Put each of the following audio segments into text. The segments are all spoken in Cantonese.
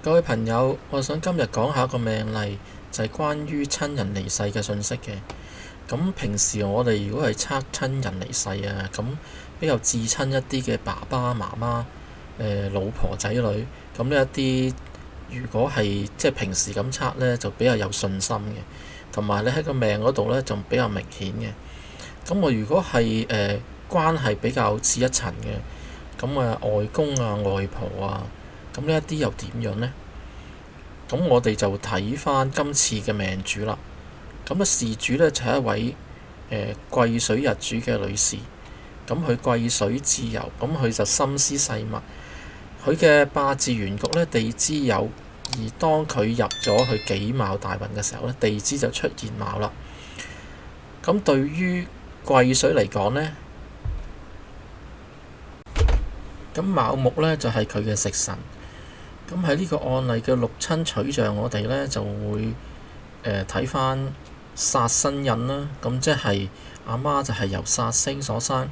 各位朋友，我想今日講下一個命例，就係關於親人離世嘅信息嘅。咁平時我哋如果係測親人離世啊，咁比較至親一啲嘅爸爸媽媽、老婆仔女，咁呢一啲如果係即係平時咁測呢，就比較有信心嘅，同埋你喺個命嗰度呢，就比較明顯嘅。咁我如果係關係比較似一層嘅，咁外公啊、外婆啊。咁呢一啲又點樣呢？咁我哋就睇翻今次嘅命主啦。咁事主呢，就係一位癸水日主嘅女士。咁佢癸水自由，咁佢就心思細密。佢嘅八字原局呢，地支有，而當佢入咗去己卯大運嘅時候呢，地支就出現卯啦。咁對於癸水嚟講呢，咁卯木呢，就係佢嘅食神。咁喺呢個案例嘅六親取象，我哋呢就會睇翻殺生印啦。咁即係阿媽就係由殺星所生。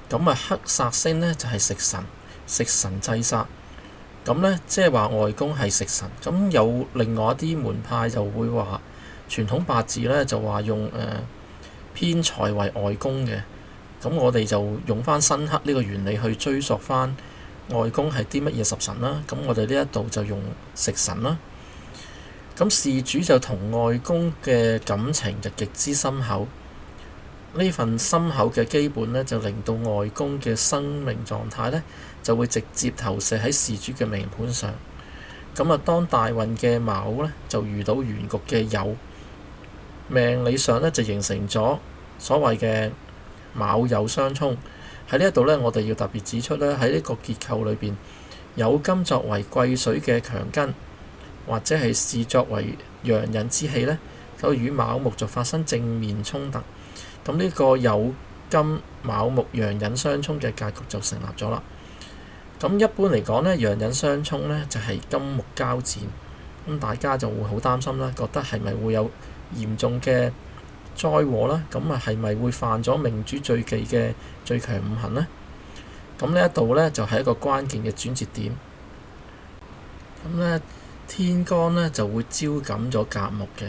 咁黑煞星呢就係食神，食神制殺。咁呢，即係話外公係食神。咁有另外一啲門派就會話傳統八字呢就話用偏財為外公嘅。咁我哋就用翻生剋呢個原理去追溯翻。外公係啲乜嘢十神啦？咁我哋呢一度就用食神啦。咁事主就同外公嘅感情就極之深厚。呢份深厚嘅基本呢，就令到外公嘅生命狀態呢，就會直接投射喺事主嘅命盤上。咁當大運嘅卯呢，就遇到原局嘅酉，命理上呢，就形成咗所謂嘅卯酉相沖。喺呢一度呢，我哋要特別指出呢，喺呢個結構裏邊，酉金作為癸水嘅強根，或者係視作為陽刃之氣呢，就與卯木就發生正面衝突。咁呢個酉金卯木陽刃相沖嘅格局就成立咗啦。咁一般嚟講呢，陽刃相沖呢就係金木交戰，咁大家就會好擔心啦，覺得係咪會有嚴重嘅災禍啦？咁係咪會犯咗命主最忌嘅最強五行呢？咁呢一度呢，就係一個關鍵嘅轉折點。咁呢，天干呢就會招感咗甲木嘅，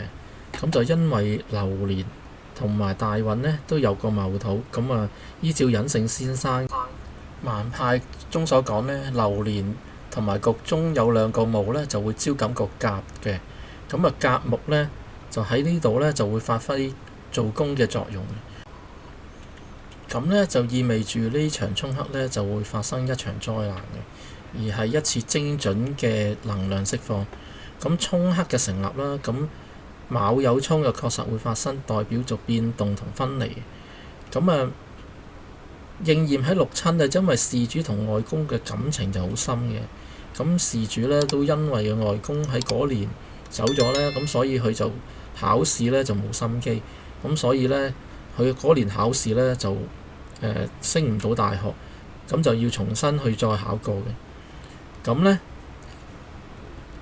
咁就因為流年同埋大運呢都有個戊土，咁依照隱性先生盲派中所講呢，流年同埋局中有兩個戊呢，就會招感個甲嘅，咁甲木呢，就喺呢度呢，就會發揮做功嘅作用。咁呢，就意味住呢場沖克呢，就會發生一場災難嘅，而係一次精準嘅能量釋放。咁沖克嘅成立啦，咁卯酉沖又確實會發生，代表咗變動同分離。咁應驗喺六親啊，因為事主同外公嘅感情就好深嘅。咁事主呢，都因為外公喺嗰年走咗呢，咁所以佢就考試呢就冇心機。咁所以呢，佢嗰年考試呢就升唔到大學，咁就要重新去再考過嘅。咁呢，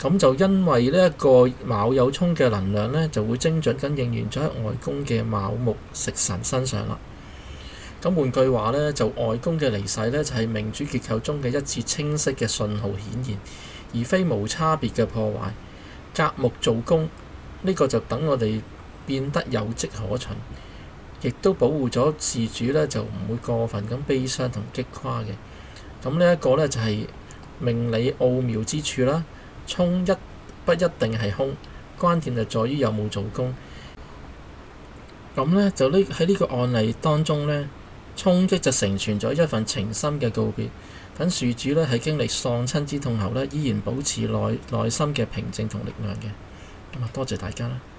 咁就因為呢一個卯酉沖嘅能量呢，就會精準咁應驗咗喺外公嘅卯木食神身上啦。咁換句話呢，就外公嘅離世呢，就係命主結構中嘅一次清晰嘅信號顯現，而非無差別嘅破壞。甲木做功，呢個就等我哋變得有跡可循，亦都保護咗事主呢，就唔會過分咁悲傷同擊垮嘅。咁呢一個呢，就係命理奧妙之處啦。沖不一定係空，關鍵就在於有冇做功。咁呢，就喺呢個案例當中呢，沖擊就成全咗一份情深嘅告別。等事主呢，喺經歷喪親之痛後呢，依然保持內心嘅平靜同力量嘅。咁多謝大家啦〜